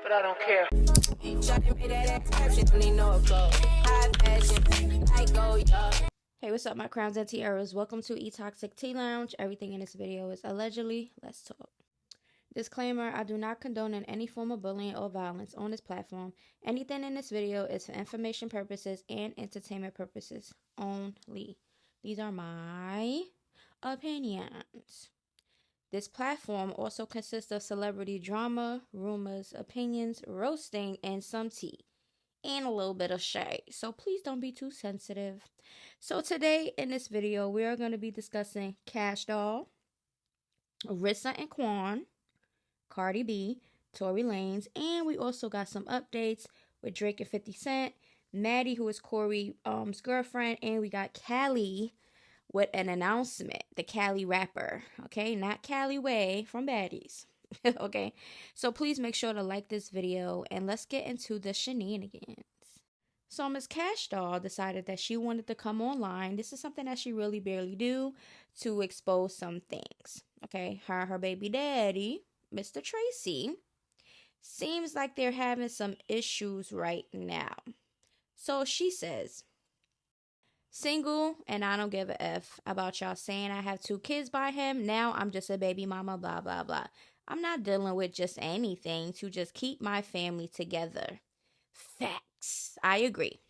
but I don't care. Hey, what's up, my crowns and tiaras? Welcome to E-Toxic Tea Lounge. Everything in this video is allegedly. Let's talk. Disclaimer, I do not condone in any form of bullying or violence on this platform. Anything in this video is for information purposes and entertainment purposes only. These are my opinions. This platform also consists of celebrity drama, rumors, opinions, roasting, and some tea. And a little bit of shade. So please don't be too sensitive. So today in this video, we are going to be discussing Kashdoll, Rissa and Quan, Cardi B, Tory Lanez, and we also got some updates with Drake and 50 Cent, Maddie, who is Corey's girlfriend, and we got Callie with an announcement, the Callie rapper, okay, not Callie Way from Baddies, okay, so please make sure to like this video, and let's get into the shenanigans. So Miss Kashdoll decided that she wanted to come online. This is something that she really barely do, to expose some things, okay. Her and her baby daddy, Mr. Tracy, seems like they're having some issues right now. So she says, single and I don't give a F about y'all saying I have 2 kids by him. Now I'm just a baby mama, blah, blah, blah. I'm not dealing with just anything to just keep my family together. Facts. I agree.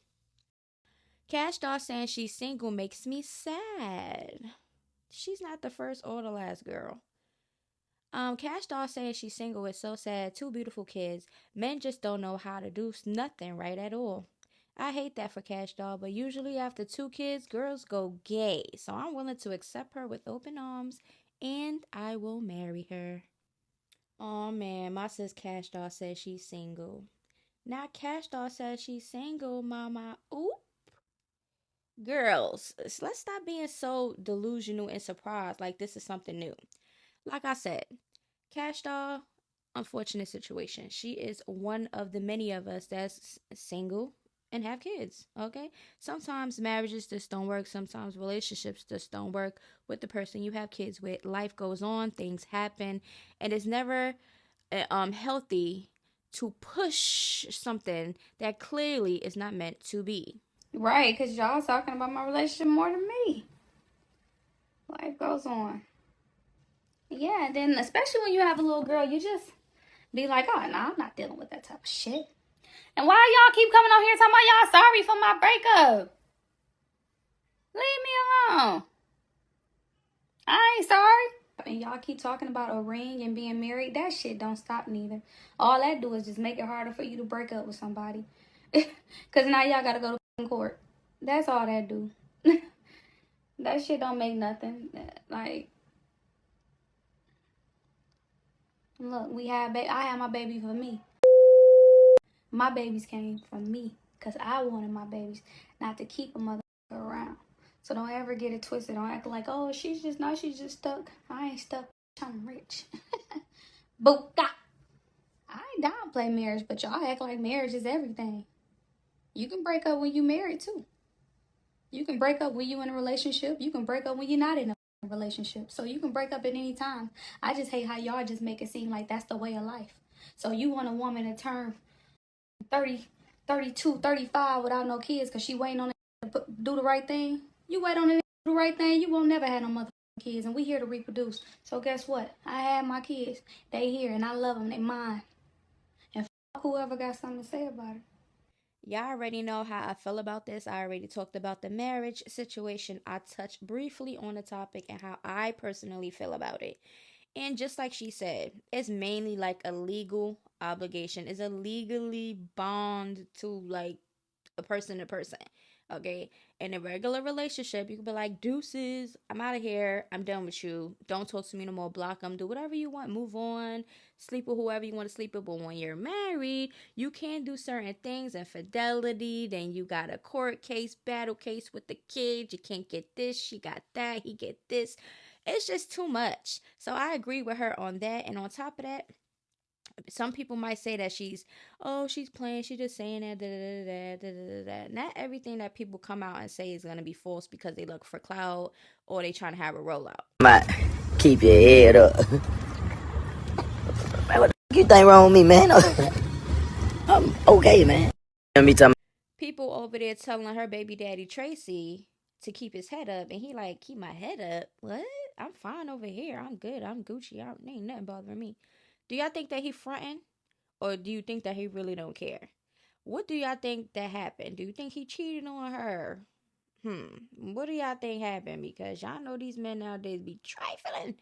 Kashdoll saying she's single makes me sad. She's not the first or the last girl. Kashdoll saying she's single is so sad. 2 beautiful kids. Men just don't know how to do nothing right at all. I hate that for Kashdoll, but usually after 2 kids, girls go gay. So I'm willing to accept her with open arms, and I will marry her. Oh man, my sis Kashdoll says she's single. Now Kashdoll says she's single, mama. Oop. Girls, let's stop being so delusional and surprised like this is something new. Like I said, Kashdoll, unfortunate situation. She is one of the many of us that's single and have kids, okay? Sometimes marriages just don't work. Sometimes relationships just don't work with the person you have kids with. Life goes on, things happen, and it's never healthy to push something that clearly is not meant to be. Right, because y'all talking about my relationship more than me. Life goes on. Yeah, and then especially when you have a little girl, you just be like, oh, no, I'm not dealing with that type of shit. And why y'all keep coming on here talking about y'all sorry for my breakup? Leave me alone. I ain't sorry. And y'all keep talking about a ring and being married. That shit don't stop neither. All that do is just make it harder for you to break up with somebody. Because now y'all got to go to court. That's all that do. That shit don't make nothing. Like, look, I had my baby for me. My babies came from me because I wanted my babies, not to keep a mother around. So don't ever get it twisted. Don't act like, oh, she's just stuck. I ain't stuck. I'm rich. Booka. I ain't downplay marriage, but y'all act like marriage is everything. You can break up when you married too. You can break up when you in a relationship. You can break up when you're not in a relationship. So you can break up at any time. I just hate how y'all just make it seem like that's the way of life. So you want a woman to turn 30, 32, 35 without no kids because she waiting on it to do the right thing. You wait on it to do the right thing, you won't never have no motherfucking kids, and we here to reproduce. So guess what? I had my kids. They here, and I love them. They mine. And whoever got something to say about it. Y'all already know how I feel about this. I already talked about the marriage situation. I touched briefly on the topic and how I personally feel about it. And just like she said, it's mainly like a legal obligation. It's a legally bond to like a person to person. Okay, in a regular relationship, you can be like, deuces, I'm out of here, I'm done with you, don't talk to me no more, block them, do whatever you want, move on, sleep with whoever you want to sleep with. But when you're married, you can't do certain things, infidelity, then you got a court case, battle case with the kids, you can't get this, she got that, he get this. It's just too much. So I agree with her on that. And on top of that, some people might say that she's playing, she's just saying that, Not everything that people come out and say is going to be false because they look for clout or they trying to have a rollout. Might keep your head up. Man, what the you think wrong with me, man? Okay, man. People over there telling her baby daddy Tracy to keep his head up, and he like, keep my head up. What? I'm fine over here. I'm good. I'm Gucci. Ain't nothing bothering me. Do y'all think that he fronting, or do you think that he really don't care? What do y'all think that happened? Do you think he cheated on her? What do y'all think happened? Because y'all know these men nowadays be trifling.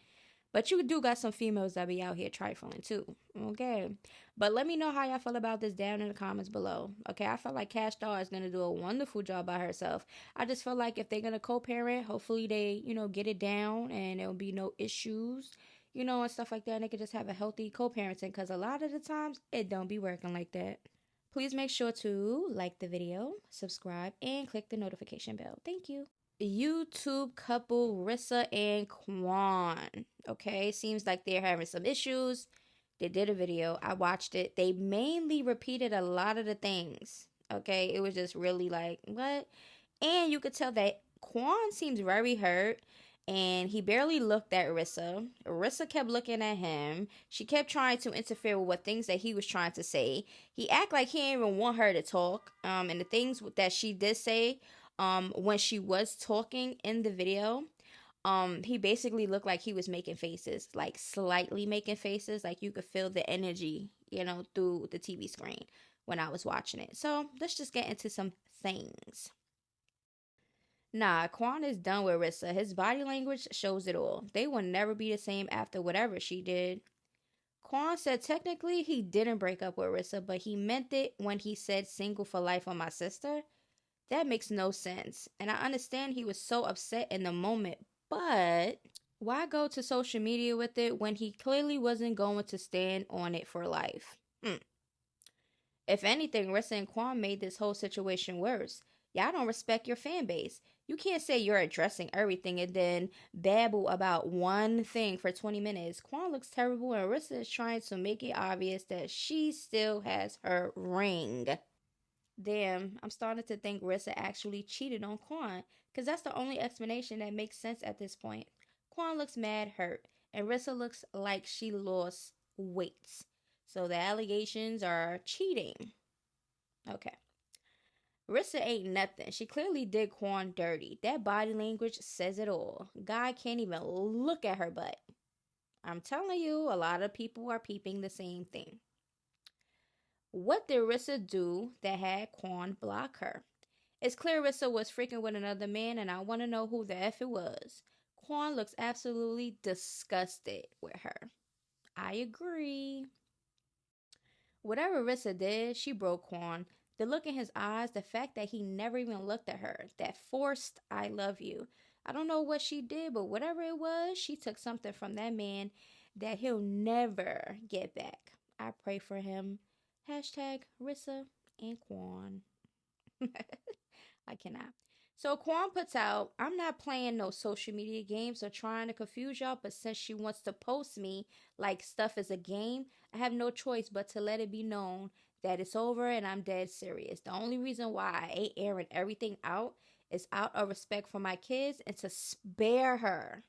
But you do got some females that be out here trifling too. Okay. But let me know how y'all feel about this down in the comments below. Okay. I feel like Kashdoll is going to do a wonderful job by herself. I just feel like if they're going to co-parent, hopefully they, get it down and there'll be no issues, and stuff like that. And they can just have a healthy co-parenting, because a lot of the times it don't be working like that. Please make sure to like the video, subscribe, and click the notification bell. Thank you. YouTube couple Rissa and Quan. Okay, seems like they're having some issues. They did a video. I watched it. They mainly repeated a lot of the things. Okay, it was just really like, what? And you could tell that Quan seems very hurt, and he barely looked at Rissa. Rissa kept looking at him. She kept trying to interfere with what things that he was trying to say. He act like he didn't even want her to talk. And the things that she did say, when she was talking in the video, he basically looked like he was making faces, like slightly making faces, like you could feel the energy, through the TV screen when I was watching it. So let's just get into some things. Nah, Quan is done with Rissa. His body language shows it all. They will never be the same after whatever she did. Quan said technically he didn't break up with Rissa, but he meant it when he said single for life on my sister. That makes no sense. And I understand he was so upset in the moment, but why go to social media with it when he clearly wasn't going to stand on it for life? If anything, Rissa and Quan made this whole situation worse. Y'all don't respect your fan base. You can't say you're addressing everything and then babble about one thing for 20 minutes. Quan looks terrible, and Rissa is trying to make it obvious that she still has her ring. Damn, I'm starting to think Rissa actually cheated on Quan, because that's the only explanation that makes sense at this point. Quan looks mad hurt, and Rissa looks like she lost weight. So the allegations are cheating. Okay. Rissa ain't nothing. She clearly did Quan dirty. That body language says it all. Guy can't even look at her butt. I'm telling you, a lot of people are peeping the same thing. What did Rissa do that had Quan block her? It's clear Rissa was freaking with another man, and I want to know who the F it was. Quan looks absolutely disgusted with her. I agree. Whatever Rissa did, she broke Quan. The look in his eyes, the fact that he never even looked at her, that forced I love you. I don't know what she did, but whatever it was, she took something from that man that he'll never get back. I pray for him. Hashtag Rissa and Quan. I cannot. So Quan puts out, I'm not playing no social media games or trying to confuse y'all, but since she wants to post me like stuff is a game, I have no choice but to let it be known that it's over and I'm dead serious. The only reason why I ain't airing everything out is out of respect for my kids and to spare her.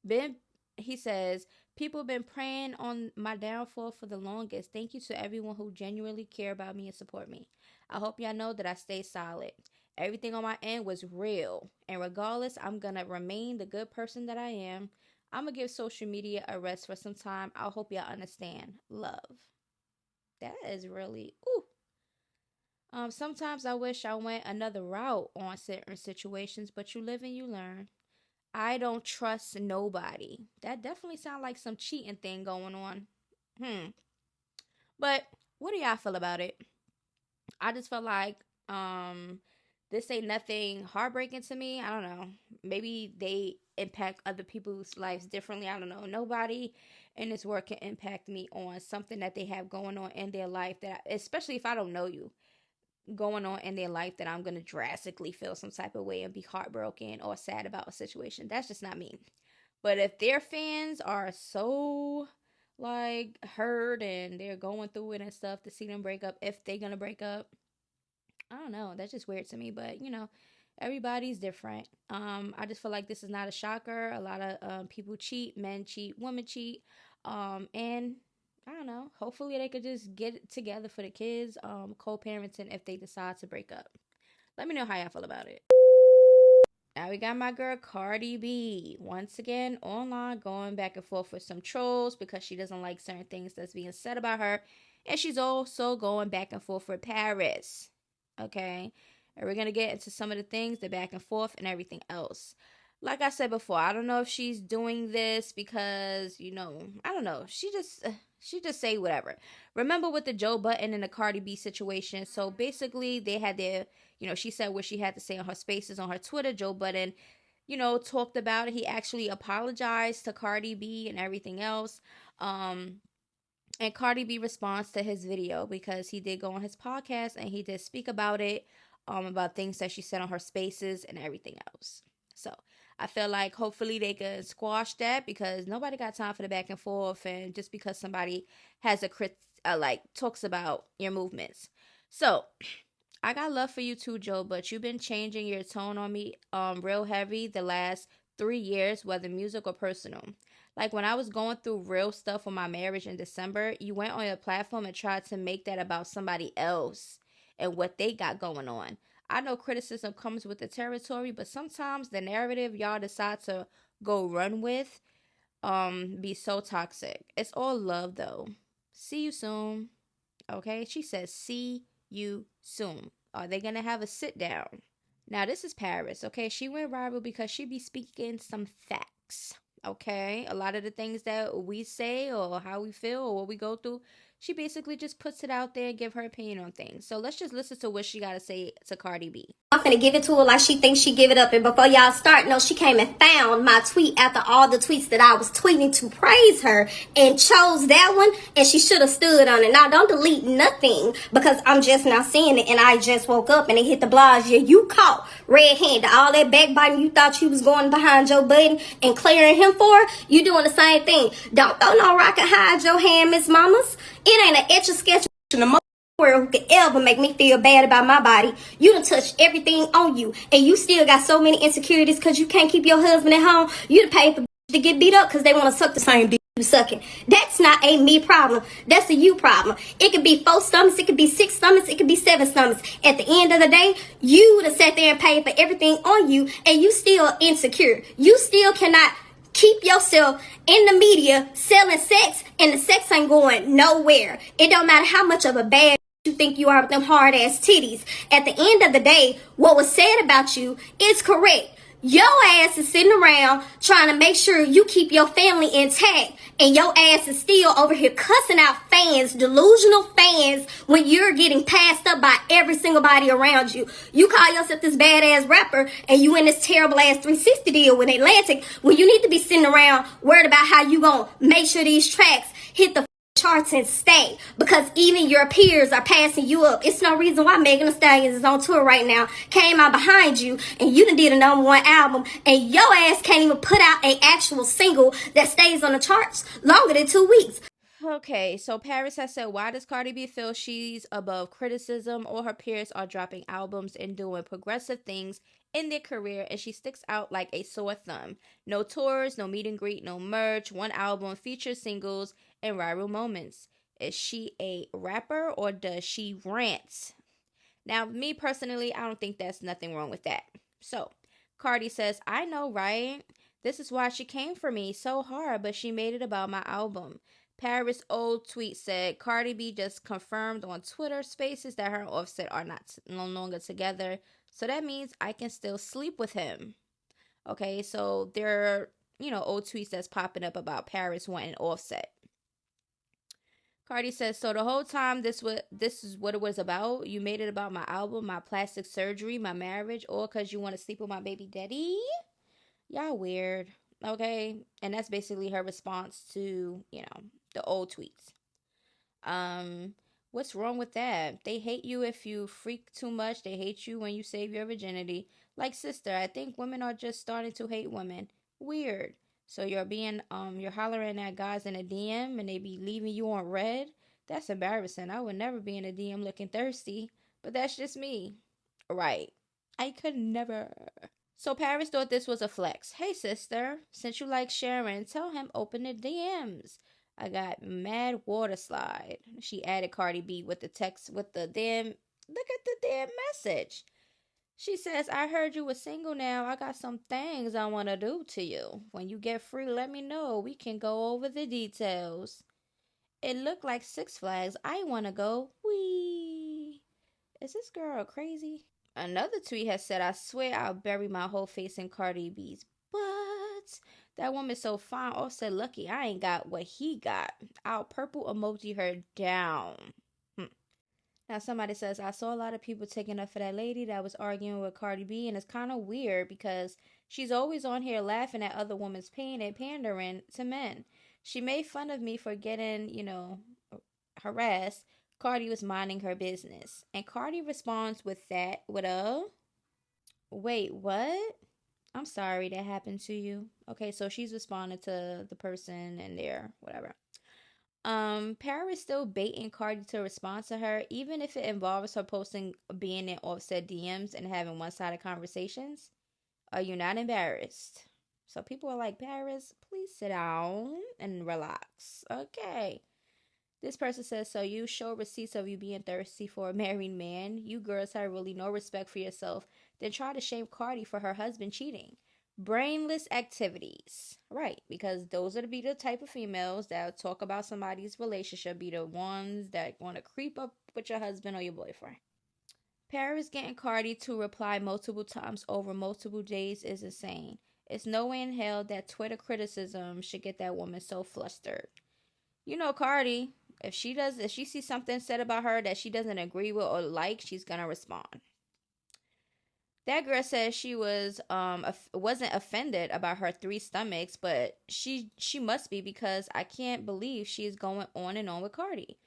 Ben, he says, people been praying on my downfall for the longest. Thank you to everyone who genuinely care about me and support me. I hope y'all know that I stay solid. Everything on my end was real. And regardless, I'm going to remain the good person that I am. I'm going to give social media a rest for some time. I hope y'all understand. Love. That is really, ooh. Sometimes I wish I went another route on certain situations, but you live and you learn. I don't trust nobody. That definitely sounds like some cheating thing going on. But what do y'all feel about it? I just feel like this ain't nothing heartbreaking to me. I don't know. Maybe they impact other people's lives differently. I don't know. Nobody in this world can impact me on something that they have going on in their life, that especially if I don't know you, going on in their life, that I'm going to drastically feel some type of way and be heartbroken or sad about a situation. That's just not me. But if their fans are so like hurt and they're going through it and stuff to see them break up, if they're going to break up, I don't know. That's just weird to me. But, everybody's different. I just feel like this is not a shocker. A lot of people cheat. Men cheat. Women cheat. And I don't know. Hopefully they could just get it together for the kids, co-parenting if they decide to break up. Let me know how y'all feel about it. Now we got my girl Cardi B once again online going back and forth with some trolls because she doesn't like certain things that's being said about her. And she's also going back and forth with Paris. Okay? And we're going to get into some of the things, the back and forth and everything else. Like I said before, I don't know if she's doing this because, I don't know. She just say whatever. Remember with the Joe Budden and the Cardi B situation. So basically they had their, she said what she had to say on her spaces on her Twitter. Joe Budden, talked about it. He actually apologized to Cardi B and everything else. And Cardi B responds to his video because he did go on his podcast and he did speak about it, about things that she said on her spaces and everything else. So I feel like hopefully they can squash that because nobody got time for the back and forth and just because somebody has talks about your movements. So I got love for you too, Joe, but you've been changing your tone on me real heavy the last 3 years, whether music or personal. Like when I was going through real stuff with my marriage in December, you went on your platform and tried to make that about somebody else and what they got going on. I know criticism comes with the territory, but sometimes the narrative y'all decide to go run with be so toxic. It's all love though. See you soon. Okay? She says see you soon. Are they gonna have a sit down? Now this is Paris, okay? She went viral because she be speaking some facts. Okay, a lot of the things that we say or how we feel or what we go through, she basically just puts it out there and give her opinion on things. So let's just listen to what she got to say to Cardi B. I'm finna give it to her like she thinks she give it up. And before y'all start, no, she came and found my tweet after all the tweets that I was tweeting to praise her and chose that one, and she should have stood on it. Now, don't delete nothing because I'm just now seeing it and I just woke up and it hit the blogs. Yeah, you caught red-handed. All that backbiting you thought you was going behind Joe Budden and clearing him for, you doing the same thing. Don't throw no rock and hide your hand, Miss Mamas. It ain't an etch-a-sketch in the world who could ever make me feel bad about my body. You done touched everything on you, and you still got so many insecurities because you can't keep your husband at home. You done paid for to get beat up because they want to suck the same dick you sucking. That's not a me problem. That's a you problem. It could be 4 stomachs, it could be 6 stomachs, it could be 7 stomachs. At the end of the day, you done sat there and paid for everything on you, and you still insecure. You still cannot keep yourself in the media selling sex, and the sex ain't going nowhere. It don't matter how much of a bad you think you are with them hard ass titties. At the end of the day, what was said about you is correct. Your ass is sitting around trying to make sure you keep your family intact, and your ass is still over here cussing out fans, delusional fans, when you're getting passed up by every single body around you. You call yourself this badass rapper, and you in this terrible ass 360 deal with Atlantic, when you need to be sitting around worried about how you gonna make sure these tracks hit the charts and stay, because even your peers are passing you up. It's no reason why Megan Thee Stallion is on tour right now, came out behind you, and you done did a #1 album, and your ass can't even put out an actual single that stays on the charts longer than 2 weeks. Okay, so Paris has said, why does Cardi B feel she's above criticism? All her peers are dropping albums and doing progressive things in their career, and she sticks out like a sore thumb. No tours, no meet and greet, no merch, 1 album, feature singles, and viral moments. Is she a rapper or does she rant? Now, me personally, I don't think there's nothing wrong with that. So, Cardi says, I know, right? This is why she came for me so hard, but she made it about my album. Paris' old tweet said, Cardi B just confirmed on Twitter Spaces that her and Offset are no longer together. So that means I can still sleep with him. Okay, so there are, old tweets that's popping up about Paris wanting Offset. Cardi says, so the whole time this is what it was about? You made it about my album, my plastic surgery, my marriage, or because you want to sleep with my baby daddy? Y'all weird. Okay, and that's basically her response to, the old tweets. What's wrong with that? They hate you if you freak too much. They hate you when you save your virginity. Like, sister, I think women are just starting to hate women. Weird. So you're hollering at guys in a DM and they be leaving you on red? That's embarrassing. I would never be in a DM looking thirsty. But that's just me. Right. I could never. So Paris thought this was a flex. Hey, sister, since you like Sharon, tell him open the DMs. I got mad water slide. She added Cardi B with the text with the damn, look at the damn message. She says, I heard you were single now. I got some things I want to do to you. When you get free, let me know. We can go over the details. It looked like Six Flags. I want to go. Wee. Is this girl crazy? Another tweet has said, I swear I'll bury my whole face in Cardi B's butt. That woman's so fine. Offset lucky I ain't got what he got. I'll purple emoji her down. Now somebody says, I saw a lot of people taking up for that lady that was arguing with Cardi B, and it's kind of weird because she's always on here laughing at other women's pain and pandering to men. She made fun of me for getting, harassed. Cardi was minding her business. And Cardi responds with that, with a, wait, what? I'm sorry that happened to you. Okay, so she's responding to the person and their whatever. Paris still baiting Cardi to respond to her, even if it involves her posting being in Offset DMs and having one-sided conversations. Are you not embarrassed? So people are like, Paris, please sit down and relax. Okay. This person says, so you show receipts of you being thirsty for a married man. You girls have really no respect for yourself. Then try to shame Cardi for her husband cheating. Brainless activities. Right, because those are the type of females that talk about somebody's relationship, be the ones that want to creep up with your husband or your boyfriend. Paris getting Cardi to reply multiple times over multiple days is insane. It's no way in hell that Twitter criticism should get that woman so flustered. You know Cardi, if she sees something said about her that she doesn't agree with or like, she's gonna respond. That girl says she wasn't offended about her 3 stomachs, but she must be because I can't believe she's going on and on with Cardi.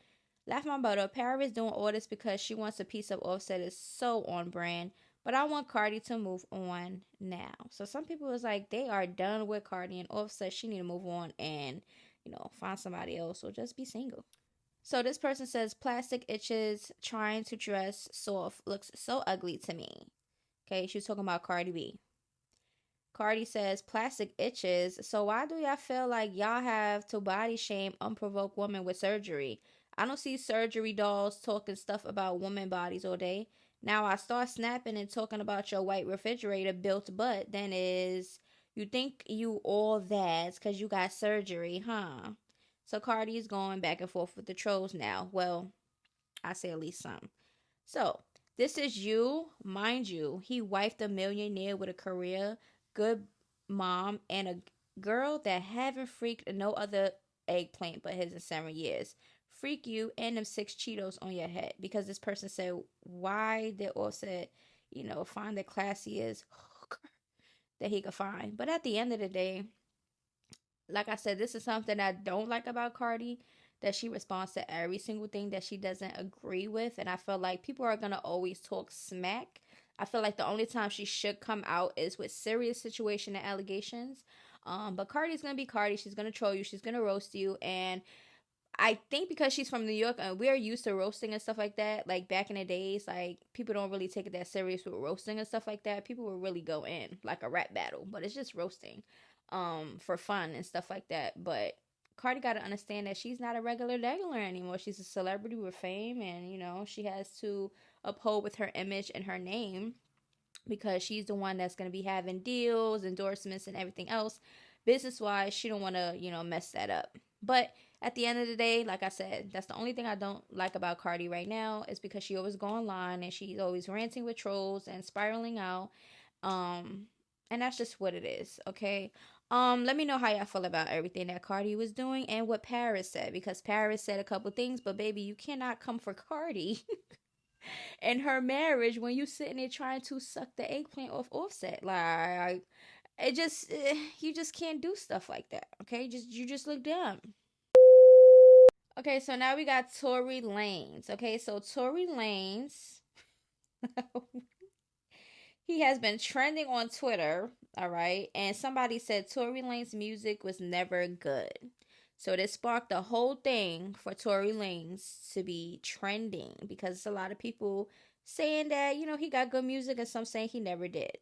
Laugh my butt up. Paris doing all this because she wants a piece of Offset is so on brand. But I want Cardi to move on now. So some people was like, they are done with Cardi and Offset. She need to move on and, find somebody else or just be single. So this person says, plastic itches trying to dress soft looks so ugly to me. Okay, she was talking about Cardi B. Cardi says, plastic itches. So why do y'all feel like y'all have to body shame unprovoked women with surgery? I don't see surgery dolls talking stuff about women bodies all day. Now I start snapping and talking about your white refrigerator built butt. Then you think you all that because you got surgery, huh? So Cardi is going back and forth with the trolls now. Well, I say at least some. So this is you, mind you. He wifed a millionaire with a career, good mom, and a girl that haven't freaked no other eggplant but his in 7 years. Freak you and them 6 Cheetos on your head. Because this person said, why did Offset, find the classiest that he could find. But at the end of the day, like I said, this is something I don't like about Cardi, that she responds to every single thing that she doesn't agree with. And I feel like people are going to always talk smack. I feel like the only time she should come out is with serious situation and allegations. But Cardi's going to be Cardi. She's going to troll you. She's going to roast you. And I think because she's from New York and we're used to roasting and stuff like that, like back in the days, like people don't really take it that serious with roasting and stuff like that. People will really go in like a rap battle, but it's just roasting for fun and stuff like that. But Cardi got to understand that she's not a regular anymore. She's a celebrity with fame, and she has to uphold with her image and her name because she's the one that's going to be having deals, endorsements, and everything else. Business wise, she don't want to mess that up. But at the end of the day, like I said, that's the only thing I don't like about Cardi right now is because she always go online and she's always ranting with trolls and spiraling out. And that's just what it is, okay? Let me know how y'all feel about everything that Cardi was doing and what Paris said, because Paris said a couple things, but baby, you cannot come for Cardi and her marriage when you sitting there trying to suck the eggplant off Offset. Like, you just can't do stuff like that, okay? You just look dumb. Okay, so now we got Tory Lanez. Okay, so Tory Lanez, he has been trending on Twitter, all right? And somebody said Tory Lanez music was never good. So this sparked the whole thing for Tory Lanez to be trending because it's a lot of people saying that, he got good music and some saying he never did.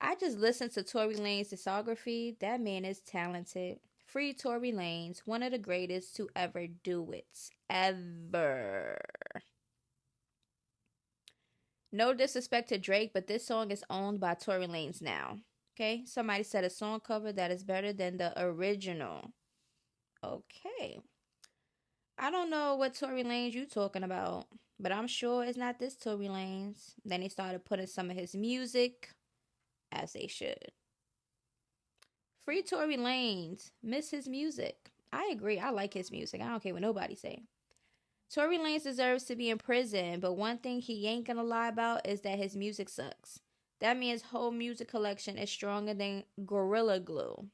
I just listened to Tory Lanez discography. That man is talented. Free Tory Lanez, one of the greatest to ever do it. Ever. No disrespect to Drake, but this song is owned by Tory Lanez now. Okay? Somebody said a song cover that is better than the original. Okay. I don't know what Tory Lanez you talking about, but I'm sure it's not this Tory Lanez. Then they started putting some of his music, as they should. Free Tory Lanez. Miss his music. I agree. I like his music. I don't care what nobody say. Tory Lanez deserves to be in prison, but one thing he ain't gonna lie about is that his music sucks. That means his whole music collection is stronger than Gorilla Glue.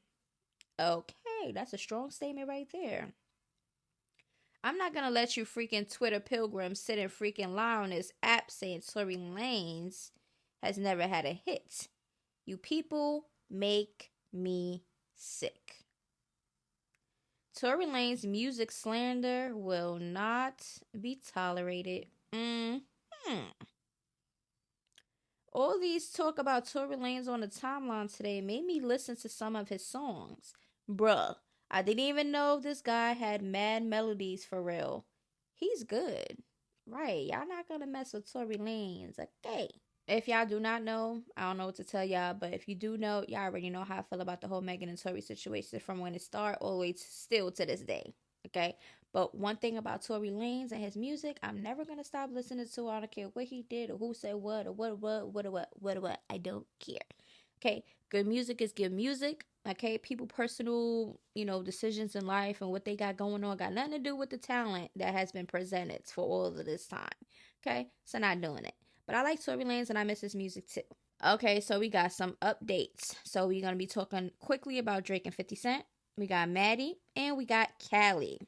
Okay, that's a strong statement right there. I'm not gonna let you freaking Twitter pilgrims sit and freaking lie on this app saying Tory Lanez has never had a hit. You people make me sick. Tory Lanez music slander will not be tolerated. All these talk about Tory Lanez on the timeline today made me listen to some of his songs. Bruh, I didn't even know this guy had mad melodies for real. He's good. Right, y'all not gonna mess with Tory Lanez, okay? If y'all do not know, I don't know what to tell y'all, but if you do know, y'all already know how I feel about the whole Megan and Tory situation from when it started all the way still to this day, okay? But one thing about Tory Lanez and his music, I'm never going to stop listening to. I don't care what he did or who said what or what. I don't care, okay? Good music is good music, okay? People personal, decisions in life and what they got going on got nothing to do with the talent that has been presented for all of this time, okay? So not doing it. But I like Tory Lanez and I miss his music too. Okay, so we got some updates. So we're going to be talking quickly about Drake and 50 Cent. We got Maddie and we got Callie.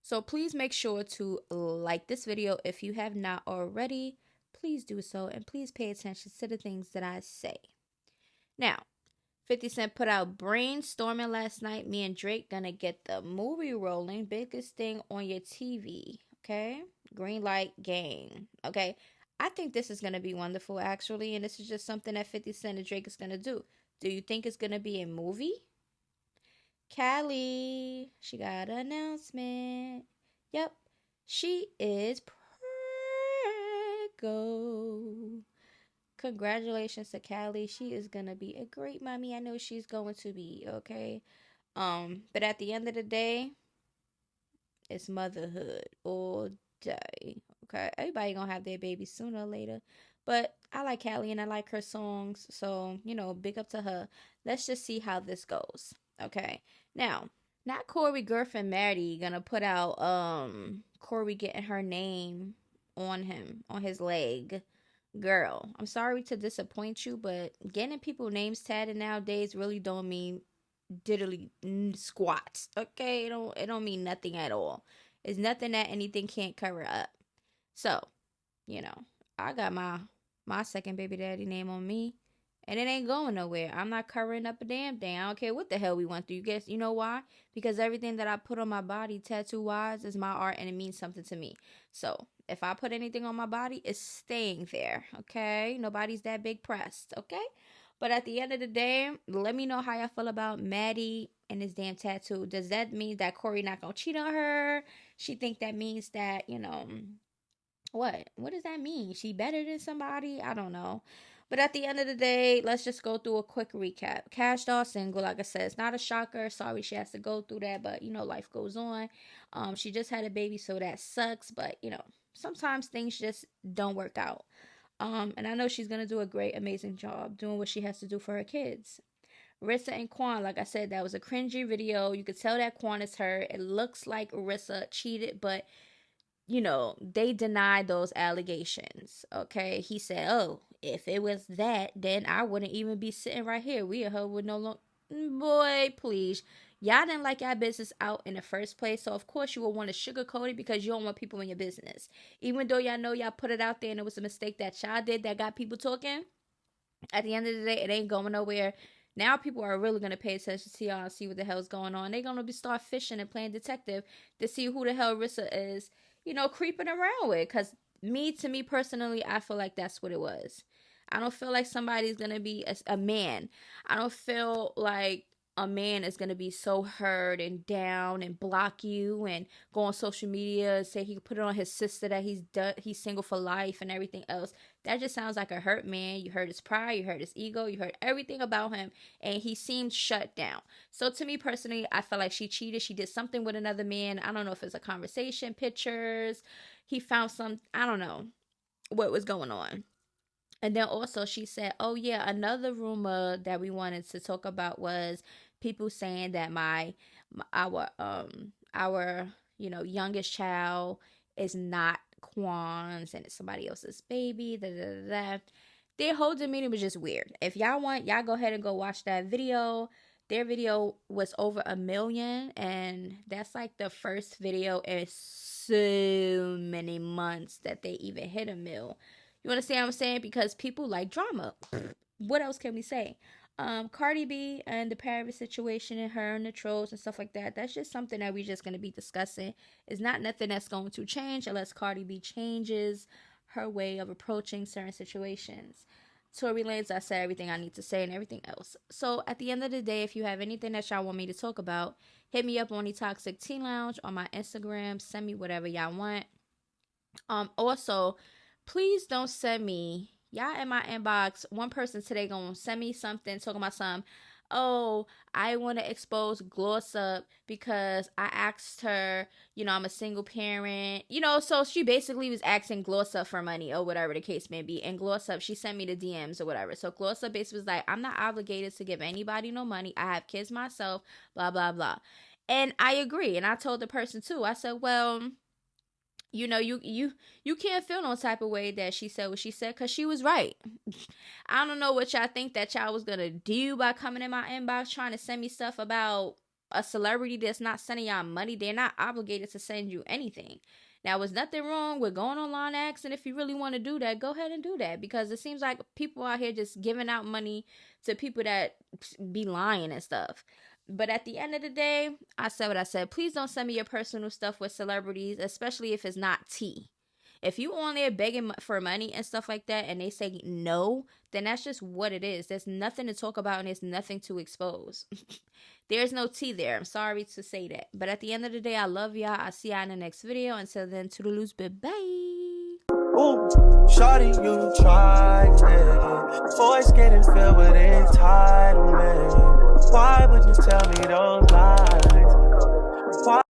So please make sure to like this video if you have not already. Please do so and please pay attention to the things that I say. Now, 50 Cent put out Brainstorming last night. Me and Drake gonna get the movie rolling. Biggest thing on your TV. Okay? Green light game. Okay? I think this is going to be wonderful, actually. And this is just something that 50 Cent and Drake is going to do. Do you think it's going to be a movie? Callie, she got an announcement. Yep. She is preggo. Congratulations to Callie. She is going to be a great mommy. I know she's going to be, okay? But at the end of the day, it's motherhood all day, okay? Everybody gonna have their babies sooner or later. But I like Callie and I like her songs. So, big up to her. Let's just see how this goes, okay? Now, not Corey Girth and Maddie gonna put out Corey getting her name on him, on his leg. Girl, I'm sorry to disappoint you, but getting people's names tatted nowadays really don't mean diddly squat, okay? It don't mean nothing at all. It's nothing that anything can't cover up. So, I got my second baby daddy name on me, and it ain't going nowhere. I'm not covering up a damn thing. I don't care what the hell we went through. You know why? Because everything that I put on my body tattoo wise is my art and it means something to me. So if I put anything on my body, it's staying there, okay? Nobody's that big pressed, okay? But at the end of the day, let me know how y'all feel about Maddie and his damn tattoo. Does that mean that Corey not gonna cheat on her? She think that means that, what? What does that mean? She better than somebody? I don't know. But at the end of the day, let's just go through a quick recap. Kashdoll single, like I said, it's not a shocker. Sorry she has to go through that, but, life goes on. She just had a baby, so that sucks. But, sometimes things just don't work out. And I know she's going to do a great, amazing job doing what she has to do for her kids. Rissa and Quan, like I said, that was a cringy video. You could tell that Quan is her. It looks like Rissa cheated, but, they denied those allegations, okay? He said, oh, if it was that, then I wouldn't even be sitting right here. We and her would no longer... Boy, please. Y'all didn't like y'all business out in the first place, so of course you will want to sugarcoat it because you don't want people in your business. Even though y'all know y'all put it out there and it was a mistake that y'all did that got people talking, at the end of the day, it ain't going nowhere. Now people are really going to pay attention to y'all and see what the hell's going on. They're going to start fishing and playing detective to see who the hell Rissa is, creeping around with. Because to me personally, I feel like that's what it was. I don't feel like somebody's going to be a man. I don't feel like a man is going to be so hurt and down and block you and go on social media and say he could put it on his sister that he's single for life and everything else. That just sounds like a hurt man. You hurt his pride, you hurt his ego, you hurt everything about him, and he seemed shut down. So to me personally, I feel like she cheated. She did something with another man. I don't know if it's a conversation, pictures. He found some, I don't know what was going on. And then also she said, oh yeah, another rumor that we wanted to talk about was people saying that our youngest child is not Quan's and it's somebody else's baby. Their whole demeanor was just weird. If y'all want, y'all go ahead and go watch that video. Their video was over 1 million, and that's like the first video in so many months that they even hit 1 mil. You understand what I'm saying? Because people like drama. What else can we say? Cardi B and the private situation and her and the trolls and stuff like that. That's just something that we're just going to be discussing. It's not nothing that's going to change unless Cardi B changes her way of approaching certain situations. Tory Lanez, I said everything I need to say and everything else. So at the end of the day, if you have anything that y'all want me to talk about, hit me up on the Toxic Tea Lounge on my Instagram. Send me whatever y'all want. Also, please don't send me, y'all in my inbox, one person today gonna send me something talking about some, oh, I want to expose Gloss Up because I asked her, I'm a single parent, so she basically was asking Gloss Up for money or whatever the case may be. And Gloss Up, she sent me the DMs or whatever. So Gloss Up basically was like, I'm not obligated to give anybody no money. I have kids myself, blah, blah, blah. And I agree. And I told the person too, I said, well, you can't feel no type of way that she said what she said, because she was right. I don't know what y'all think that y'all was going to do by coming in my inbox trying to send me stuff about a celebrity that's not sending y'all money. They're not obligated to send you anything. Now, there's nothing wrong with going online asking. If you really want to do that, go ahead and do that, because it seems like people out here just giving out money to people that be lying and stuff. But at the end of the day, I said what I said. Please don't send me your personal stuff with celebrities, especially if it's not tea. If you on there begging for money and stuff like that and they say no, then that's just what it is. There's nothing to talk about and there's nothing to expose. There's no tea there. I'm sorry to say that. But at the end of the day, I love y'all. I'll see y'all in the next video. Until then, toodaloos, bye-bye. Ooh, shawty, you tried it. Voice getting filled with entitlement. Why would you tell me those lies? Why?